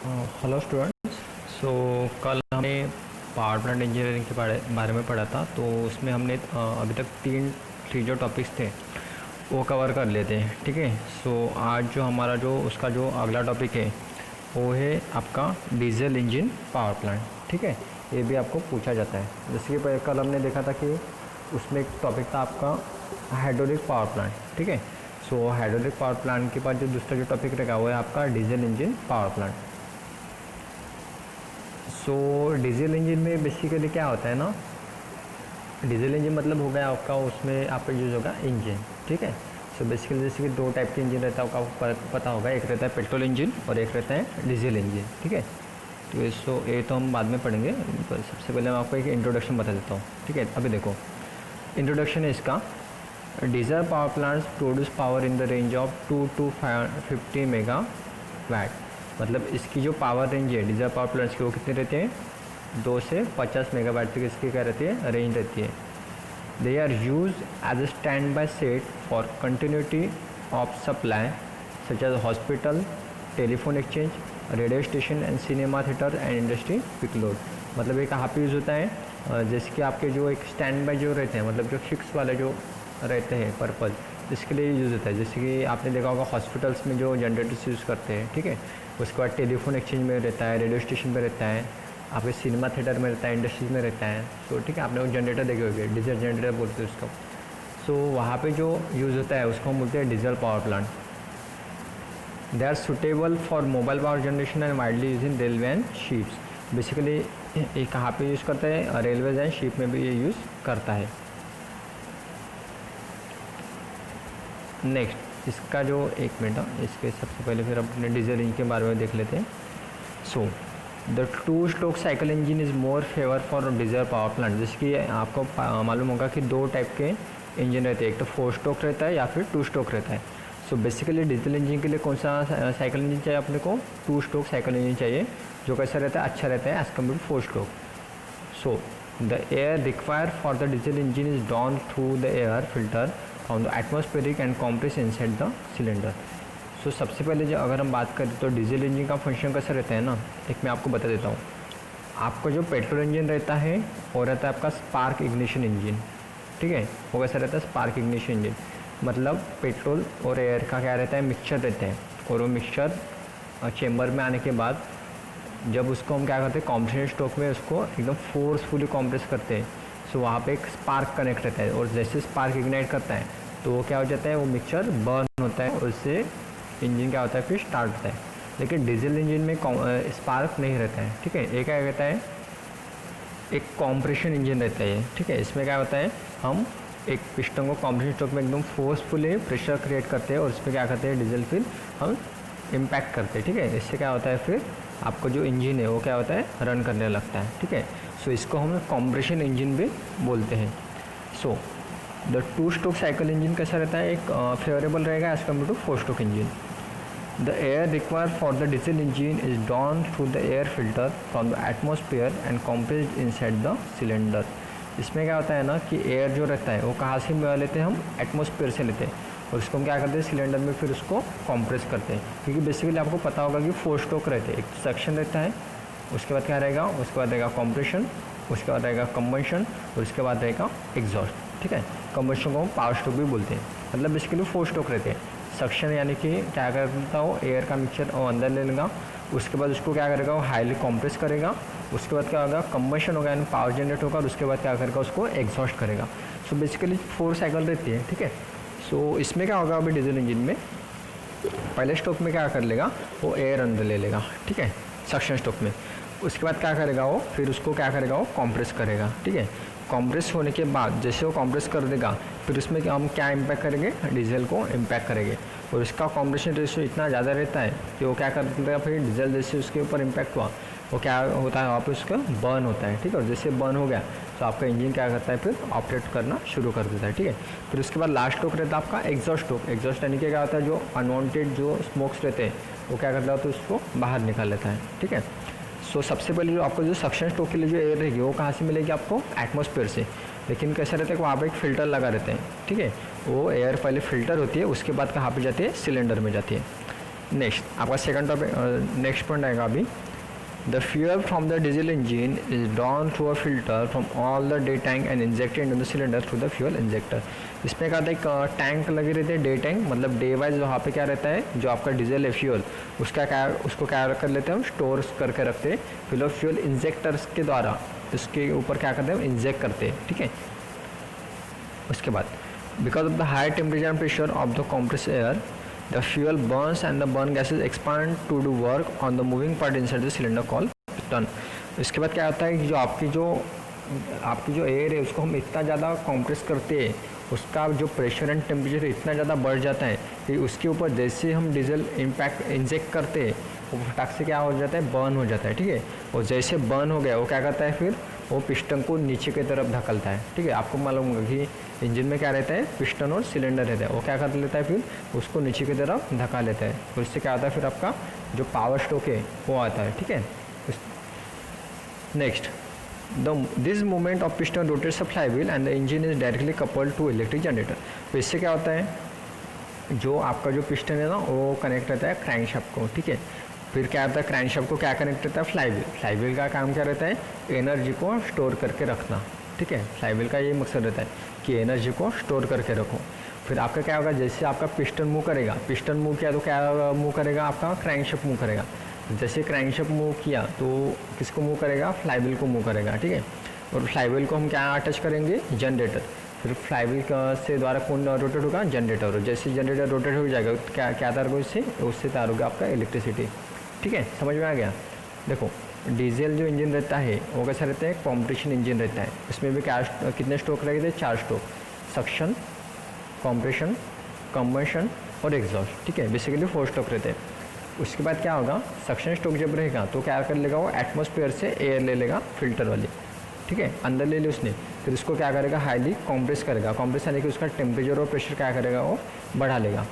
Hello students. सो कल हमने power plant engineering के बारे में पढ़ा था। तो उसमें हमने अभी तक थ्री जो टॉपिक्स थे वो कवर कर लेते हैं। ठीक है। सो आज जो हमारा जो उसका जो अगला टॉपिक है वो है आपका डीजल इंजन पावर प्लांट। ठीक है। ये भी आपको पूछा जाता है। जैसे कि कल हमने देखा था कि उसमें एक टॉपिक था आपका हाइड्रोलिक पावर प्लांट। ठीक है। सो हाइड्रोलिक पावर प्लांट के बाद जो दूसरा जो टॉपिक रहेगा वो है आपका डीजल इंजन पावर प्लांट। सो डीजल इंजन में बेसिकली क्या होता है ना, डीजल इंजन मतलब हो गया आपका, उसमें आपका यूज़ होगा इंजन। ठीक है। सो बेसिकली जैसे कि दो टाइप के इंजन रहता है, आपको पता होगा, एक रहता है पेट्रोल इंजन और एक रहता है डीजल इंजन। ठीक है। तो ये तो हम बाद में पढ़ेंगे। सबसे पहले मैं आपको एक इंट्रोडक्शन बता देता हूँ। ठीक है। अभी देखो, इंट्रोडक्शन है इसका। Diesel power plants produce power in the range of 2 to 50 megawatt. मतलब इसकी जो पावर रेंज है डीजल पावर प्लांट्स की वो कितने रहते हैं, 2 से 50 मेगावाट तक इसकी क्या रहती है, रेंज रहती है। They are use as a stand by set for continuity of supply such as hospital, telephone exchange, radio station and cinema theatre and industry peak load. मतलब ये कहाँ पे यूज़ होता है, जैसे कि आपके जो एक स्टैंड बाय जो रहते हैं, मतलब जो फिक्स वाले जो रहते हैं पर्पज़, इसके लिए यूज़ होता है। जैसे कि आपने देखा होगा हॉस्पिटल्स में जो जनरेटर्स यूज़ करते हैं। ठीक है। उसके बाद टेलीफोन एक्सचेंज में रहता है, रेडियो स्टेशन में रहता है, आपके सिनेमा थिएटर में रहता है, इंडस्ट्रीज में रहता है। तो ठीक है, आपने वो जनरेटर देखे होंगे, डीजल जनरेटर बोलते हैं उसको। सो वहाँ पे जो यूज़ होता है उसको हम बोलते हैं diesel power plant. They are suitable for mobile power generation and widely use in railway and ships. Basically ये कहाँ पे यूज़ करता है, रेलवेज एंड शिप में भी ये यूज़ करता है। नेक्स्ट इसका जो एक मिनट, इसके सबसे पहले फिर अपने डीजल इंजन के बारे में देख लेते हैं। So the 2 stroke cycle engine is more favour for diesel power plant. जैसे कि आपको मालूम होगा कि 2 टाइप के इंजन रहते हैं, एक तो 4 स्ट्रोक रहता है या फिर 2 स्ट्रोक रहता है। सो बेसिकली डीजल इंजन के लिए कौन सा साइकिल इंजन चाहिए अपने को, 2 स्ट्रोक साइकिल इंजन चाहिए, जो कैसा रहता है, अच्छा रहता है as compare to 4 stroke. So the air required for the diesel engine is drawn through the air filter on the atmospheric and compress inside the cylinder. सो सबसे पहले जो अगर हम बात करें तो डीजल इंजन का फंक्शन कैसा रहता है ना, एक मैं आपको बता देता हूँ। आपका जो पेट्रोल इंजन रहता है वो रहता है आपका स्पार्क इग्निशन इंजन। ठीक है। वो कैसा रहता है, स्पार्क इग्निशन इंजन, मतलब पेट्रोल और एयर का क्या रहता है, मिक्सचर रहता है। और वो मिक्सचर चेम्बर में आने के बाद जब उसको हम क्या करते हैं, कॉम्प्रेशन स्ट्रोक में उसको एकदम फोर्सफुली कॉम्प्रेस करते हैं। सो वहाँ पे एक स्पार्क कनेक्ट रहता है और जैसे स्पार्क इग्नाइट करता है तो वो क्या हो जाता है, वो मिक्सचर बर्न होता है और उससे इंजन क्या होता है, फिर स्टार्ट होता है। लेकिन डीजल इंजन में स्पार्क नहीं रहता है। ठीक है। एक क्या रहता है, एक कॉम्प्रेशन इंजन रहता है। ठीक है। इसमें क्या होता है, हम एक पिस्टन को कॉम्प्रेशन स्ट्रोक में एकदम फोर्सफुली प्रेशर क्रिएट करते हैं और उसमें क्या करते हैं, डीजल फिर हम इम्पैक्ट करते हैं। ठीक है। इससे क्या होता है, फिर आपको जो इंजन है वो क्या होता है, रन करने लगता है। ठीक है। सो इसको हम कॉम्प्रेशन इंजन भी बोलते हैं। So the 2 stroke cycle engine कैसा रहता है, एक फेवरेबल रहेगा as compare to 4 stroke engine. The air required for the diesel engine is drawn through the air filter from the atmosphere and compressed inside the cylinder. इसमें क्या होता है ना कि एयर जो रहता है वो कहाँ से लेते हैं, हम एटमॉस्फेयर से लेते हैं और उसको हम क्या करते हैं, सिलेंडर में फिर उसको कॉम्प्रेस करते हैं। क्योंकि बेसिकली आपको पता होगा कि 4 स्ट्रोक रहते हैं, एक सेक्शन रहता है, उसके बाद क्या रहेगा, उसके बाद रहेगा कॉम्प्रेशन, उसके बाद रहेगा कंबशन और उसके बाद रहेगा एग्जॉस्ट। ठीक है। कंबशन को हम पावर स्ट्रोक भी बोलते हैं। मतलब बेसिकली 4 स्ट्रोक रहते हैं। सक्शन यानी कि क्या करता हो, एयर का मिक्सचर वो अंदर ले लेगा, उसके बाद उसको क्या करेगा, वो हाईली कॉम्प्रेस करेगा, उसके बाद क्या होगा, कंबशन होगा यानी पावर जनरेट होगा और उसके बाद क्या करेगा, उसको एग्जॉस्ट करेगा। सो बेसिकली 4 साइकिल रहती है। ठीक है। सो इसमें क्या होगा, अभी डीजल इंजन में पहले स्ट्रोक में क्या कर लेगा, वो एयर अंदर ले लेगा। ठीक है, सक्शन स्ट्रोक में। उसके बाद क्या करेगा, वो फिर उसको क्या करेगा, वो कॉम्प्रेस करेगा। ठीक है। कॉम्प्रेस होने के बाद जैसे वो कॉम्प्रेस कर देगा फिर उसमें हम क्या इम्पैक्ट करेंगे, डीजल को इम्पैक्ट करेंगे और इसका कॉम्प्रेशन रेशियो इतना ज़्यादा रहता है कि वो क्या कर देगा, फिर डीजल जैसे उसके ऊपर इम्पैक्ट हुआ वो क्या होता है, वहाँ पे उसका बर्न होता है। ठीक है। और जैसे बर्न हो गया तो आपका इंजन क्या करता है, फिर ऑपरेट करना शुरू कर देता है। ठीक है। फिर उसके बाद लास्ट स्ट्रोक रहता है आपका एग्जॉस्ट स्ट्रोक। एग्जॉस्ट यानी कि क्या होता है, जो अनवांटेड जो स्मोक्स रहते हैं वो क्या करता है, तो उसको बाहर निकाल लेता है। ठीक है। सो सबसे पहले जो आपको जो सक्शन स्ट्रोक के लिए जो एयर रहेगी वो कहाँ से मिलेगी, आपको एटमॉस्फेयर से। लेकिन कैसा रहता है कि वहाँ पे एक फ़िल्टर लगा रहते हैं। ठीक है। वो एयर पहले फ़िल्टर होती है, उसके बाद कहाँ पे जाती है, सिलेंडर में जाती है। नेक्स्ट आपका सेकंड टॉपिक, नेक्स्ट पॉइंट आएगा अभी, the fuel from the diesel engine is drawn through a filter from all the day tank and injected in the cylinder through the fuel injector. इसमें क्या होता है, एक टैंक लगे रहते हैं, डे टैंक, मतलब डे वाइज वहाँ पे क्या रहता है, जो आपका डीजल है फ्यूल, उसको क्या कर लेते हैं हम, स्टोर करके रखते हैं, फिर वो फ्यूल इंजेक्टर्स के द्वारा इसके ऊपर क्या करते हैं, इंजेक्ट करते हैं, ठीक है। उसके बाद because of the high temperature and pressure of the compress air the fuel burns and the burn gases expand to do work on the moving part inside the cylinder called piston। इसके बाद क्या होता है कि जो आपकी जो air है उसको हम इतना ज़्यादा कॉम्प्रेस करते हैं, उसका जो प्रेशर एंड टेम्परेचर इतना ज़्यादा बढ़ जाता है कि उसके ऊपर जैसे हम डीजल इंजेक्ट करते हैं वो फटाक से क्या हो जाता है, बर्न हो जाता है, ठीक है। और जैसे बर्न हो गया वो क्या करता है, फिर वो पिस्टन को नीचे की तरफ धकलता है, ठीक है। आपको मालूम होगा कि इंजन में क्या रहता है, पिस्टन और सिलेंडर रहता है, वो क्या कर लेता है, फिर उसको नीचे की तरफ धका लेता है, और इससे क्या होता है, फिर आपका जो पावर स्ट्रोक है वो आता है, ठीक है। Next this movement of piston rotates a flywheel and the engine is directly coupled to electric generator. तो इससे क्या होता है, जो आपका जो पिस्टन है ना वो कनेक्ट रहता है क्रैंकशाफ्ट को, ठीक है। फिर क्या होता है, क्रैंकशाफ्ट को क्या कनेक्ट रहता है, फ्लाईव्हील। फ्लाईव्हील का काम क्या रहता है, एनर्जी को स्टोर करके रखना, ठीक है। फ्लाईव्हील का ये मकसद रहता है कि एनर्जी को स्टोर करके रखो। फिर आपका क्या होगा, जैसे आपका पिस्टन मूव करेगा, पिस्टन मूव किया तो क्या मूव करेगा, आपका क्रैंकशाफ्ट मूव करेगा। जैसे क्रैंकशाफ्ट मूव किया तो किसको मूव करेगा, फ्लाईव्हील को मूव करेगा, ठीक है। और फ्लाईव्हील को हम क्या अटैच करेंगे, जनरेटर। फिर फ्लाईव्हील से द्वारा कौन रोटेट होगा, जनरेटर। जैसे जनरेटर रोटेट हो जाएगा तो क्या तैयार होगा, उससे तैयार होगा आपका इलेक्ट्रिसिटी, ठीक है। समझ में आ गया। देखो डीजल जो इंजन रहता है वो कैसा रहता है, कॉम्प्रेशन इंजन रहता है। इसमें भी क्या कितने स्ट्रोक रहते हैं, 4 स्ट्रोक, सक्शन, कॉम्प्रेशन, कंबशन और एग्जॉस्ट, ठीक है। बेसिकली 4 स्ट्रोक रहते हैं। उसके बाद क्या होगा, सक्शन स्ट्रोक जब रहेगा तो क्या कर लेगा, वो एटमॉस्फेयर से एयर ले लेगा, फिल्टर वाली, ठीक है, अंदर ले ली उसने। फिर उसको क्या करेगा, हाईली कॉम्प्रेस करेगा। कॉम्प्रेस यानी कि उसका टेम्परेचर और प्रेशर क्या करेगा, वो बढ़ा लेगा।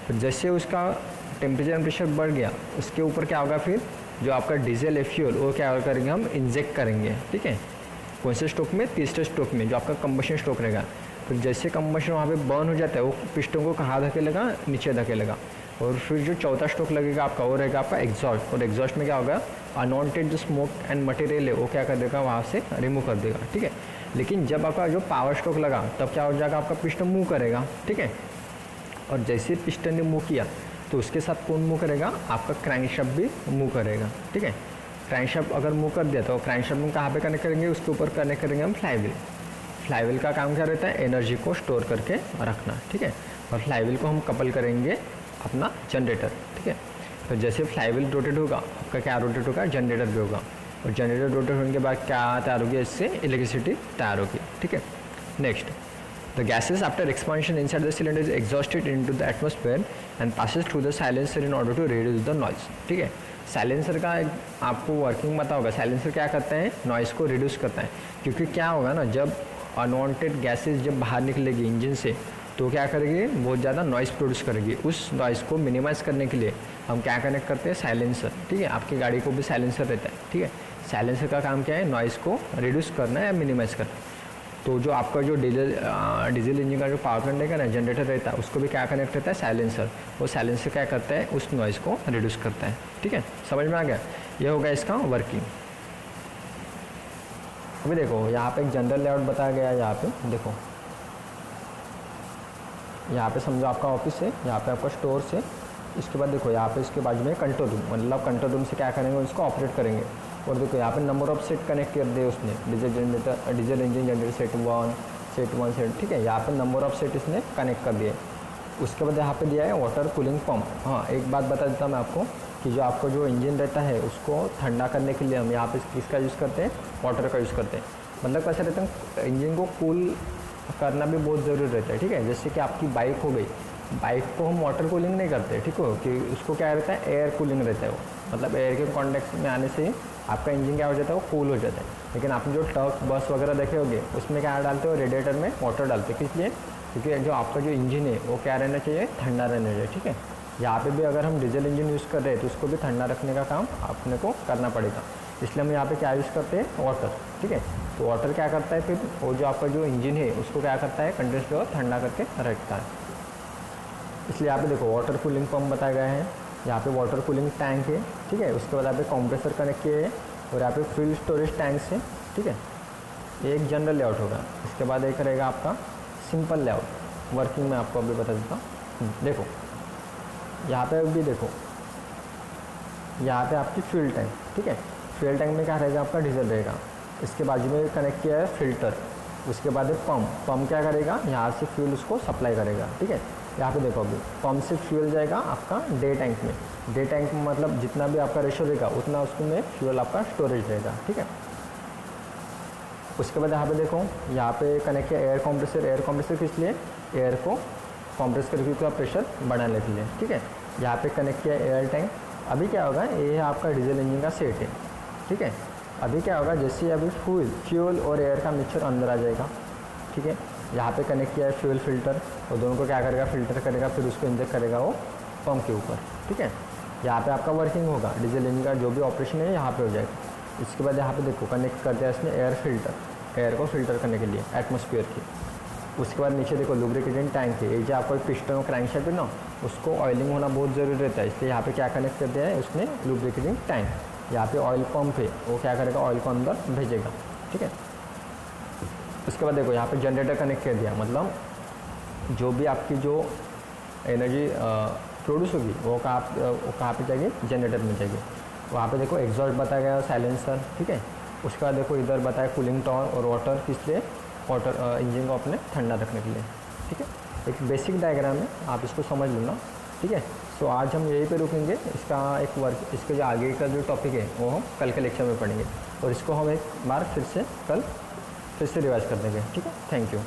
फिर जैसे उसका टेम्परेचर एंड प्रेशर बढ़ गया, उसके ऊपर क्या होगा, फिर जो आपका डीजल है फ्यूल वो क्या करेंगे, हम इंजेक्ट करेंगे, ठीक है। कौन से स्ट्रोक में, तीसरे स्ट्रोक में, जो आपका कंबशन स्ट्रोक रहेगा। फिर जैसे कंबशन वहाँ पे बर्न हो जाता है, वो पिस्टन को कहाँ धकेलेगा, नीचे धकेलेगा। और फिर जो चौथा स्ट्रोक लगेगा आपका, वो रहेगा आपका एग्जॉस्ट। और एग्जॉस्ट में क्या होगा, अनवांटेड जो स्मोक एंड मटेरियल है वो क्या कर देगा, वहाँ से रिमूव कर देगा, ठीक है। लेकिन जब आपका जो पावर स्ट्रोक लगा तब क्या हो जाएगा, आपका पिस्टन मूव करेगा, ठीक है। और जैसे पिस्टन ने मूव किया तो उसके साथ कौन मूव करेगा, आपका क्रैंकशाफ्ट भी मूव करेगा, ठीक है। क्रैंकशाफ्ट अगर मूव कर दिया तो क्रैंकशाफ्ट में कहाँ पे कनेक्ट करेंगे, उसके ऊपर कनेक्ट करेंगे हम फ्लाईव्हील। फ्लाईव्हील का काम क्या रहता है, एनर्जी को स्टोर करके रखना, ठीक है। और फ्लाईव्हील को हम कपल करेंगे अपना जनरेटर, ठीक है। तो जैसे फ्लाईव्हील रोटेट होगा, आपका क्या रोटेट होगा, जनरेटर भी होगा। और जनरेटर रोटेट होने के बाद क्या तैयार होगी, इससे इलेक्ट्रिसिटी तैयार होगी, ठीक है। Next the gases after expansion inside the cylinder is exhausted into the atmosphere and passes through the silencer in order to reduce the noise, ठीक है। साइलेंसर का आपको वर्किंग पता होगा, साइलेंसर क्या करता है, नॉइज़ को रिड्यूस करता है। क्योंकि क्या होगा ना, जब अनवांटेड गैसेस जब बाहर निकलेगी इंजन से तो क्या करेगी, बहुत ज़्यादा नॉइज़ प्रोड्यूस करेगी। उस नॉइज़ को मिनिमाइज़ करने के लिए हम क्या कनेक्ट करते हैं, साइलेंसर, ठीक है। आपकी गाड़ी को भी साइलेंसर रहता है, ठीक है। साइलेंसर का काम क्या है, नॉइज़ को रिड्यूस करना है या मिनिमाइज़ करना। तो जो आपका जो डीजल इंजन का जो पावर प्लांट रहेगा ना, जनरेटर रहता है, उसको भी क्या कनेक्ट रहता है, साइलेंसर। वो साइलेंसर क्या करता है, उस नॉइज़ को रिड्यूस करता है, ठीक है। समझ में आ गया, ये होगा इसका वर्किंग। अभी देखो यहाँ पे एक जनरल लेआउट बताया गया है। यहाँ पे देखो, यहाँ पे समझो आपका ऑफिस है, यहाँ पे आपका स्टोर है। इसके बाद देखो यहाँ पे इसके बाजू में कंट्रोल रूम, मतलब कंट्रोल रूम से क्या करेंगे, उसको ऑपरेट करेंगे। और देखो यहाँ पे नंबर ऑफ सेट कनेक्ट कर दिए उसने, diesel engine generator set 1 set, ठीक है। यहाँ पे नंबर ऑफ सेट इसने कनेक्ट कर दिए। उसके बाद यहाँ पे दिया है वाटर कूलिंग पंप। हाँ, एक बात बता देता हूँ मैं आपको कि जो आपको जो इंजन रहता है उसको ठंडा करने के लिए हम यहाँ पे किसका यूज़ करते हैं, वाटर का यूज़ करते हैं। मतलब कैसे रहता है, इंजन को कूल करना भी बहुत ज़रूरी रहता है, ठीक है। जैसे कि आपकी बाइक हो गई, बाइक को हम वाटर कूलिंग नहीं करते, ठीक हो, कि उसको क्या रहता है, एयर कूलिंग रहता है वो। मतलब एयर के कॉन्टेक्ट में आने से आपका इंजन क्या हो जाता है, वो कूल हो जाता है। लेकिन आपने जो ट्रक बस वगैरह देखे होंगे उसमें क्या डालते हो, रेडिएटर में वाटर डालते हैं। किस लिए, क्योंकि जो आपका जो इंजन है वो क्या रहना चाहिए, ठंडा रहना चाहिए, ठीक है। यहाँ पे भी अगर हम डीजल इंजन यूज़ कर रहे हैं तो उसको भी ठंडा रखने का काम अपने को करना पड़ेगा। इसलिए हम यहाँ पे क्या यूज़ करते हैं, वाटर, ठीक है। तो वाटर क्या करता है, फिर वो जो आपका जो इंजन है उसको क्या करता है, कंडेंसर ठंडा करके रखता है। इसलिए यहाँ पे देखो वाटर कूलिंग पंप बताया गया है। यहाँ पे वाटर कूलिंग टैंक है, ठीक है। उसके बाद यहाँ पे कंप्रेसर कनेक्ट किए हैं और यहाँ पे फ्यूल स्टोरेज टैंक्स है, ठीक है। ये एक जनरल लेआउट होगा। इसके बाद एक रहेगा आपका सिंपल लेआउट, वर्किंग में आपको अभी बता देता हूँ। देखो यहाँ पे भी देखो, यहाँ पे आपकी फ्यूल टैंक, ठीक है। फ्यूल टैंक में क्या रहेगा आपका डीजल रहेगा। इसके बाजू में कनेक्ट किया है फिल्टर। उसके बाद है पंप क्या करेगा, यहाँ से फ्यूल उसको सप्लाई करेगा, ठीक है। यहाँ पे देखो अभी पंप से फ्यूल जाएगा आपका डे टैंक में। डे टैंक में मतलब जितना भी आपका रेशो रहेगा उतना उसमें फ्यूल आपका स्टोरेज रहेगा, ठीक है। उसके बाद यहाँ पे देखो, यहाँ पे कनेक्ट किया एयर कॉम्प्रेसर। एयर कॉम्प्रेसर किस लिए, एयर को कॉम्प्रेस करके उसका प्रेशर बढ़ाने के लिए, ठीक है। यहाँ पे कनेक्ट किया एयर टैंक। अभी क्या होगा, ये आपका डीजल इंजन का सेट है, ठीक है। अभी क्या होगा, जैसे अभी फ्यूल और एयर का मिक्सचर अंदर आ जाएगा, ठीक है। यहाँ पे कनेक्ट किया है फ्यूल फिल्टर, और दोनों को क्या करेगा, फिल्टर करेगा, फिर उसको इंजेक्ट करेगा वो पंप के ऊपर, ठीक है। यहाँ पे आपका वर्किंग होगा, डीजल इंजन का जो भी ऑपरेशन है यहाँ पे हो जाएगा। इसके बाद यहाँ पे देखो कनेक्ट करते हैं इसमें एयर फिल्टर, एयर को फिल्टर करने के लिए एटमॉस्फेयर की। उसके बाद नीचे देखो लुब्रिकेटेंट टैंक है। ये जो आपको पिस्टन और क्रैंकशाफ्ट है ना, उसको ऑयलिंग होना बहुत ज़रूरी रहता है, इसलिए यहाँ पे क्या कनेक्ट करते हैं उसमें लुब्रिकेटिंग टैंक। यहाँ पे ऑयल पंप है, वो क्या करेगा, ऑयल को अंदर भेजेगा, ठीक है। उसके बाद देखो यहाँ पे जनरेटर कनेक्ट कर दिया, मतलब जो भी आपकी जो एनर्जी प्रोड्यूस होगी वो कहाँ पे जाएगी, जनरेटर में जाएगी। वहाँ पे देखो एग्जॉस्ट बताया गया, साइलेंसर, ठीक है। उसके बाद देखो इधर बताया कूलिंग टॉवर और वाटर, किस लिए, वाटर इंजन को अपने ठंडा रखने के लिए, ठीक है। एक बेसिक डायग्राम है, आप इसको समझ लेना, ठीक है। सो आज हम यहीं पे रुकेंगे। इसका एक वर्क, इसके जो आगे का जो टॉपिक है वो हम कल के लेक्चर में पढ़ेंगे, और इसको हम एक बार फिर से कल फिर से रिवाइज कर देंगे, ठीक है। Thank you.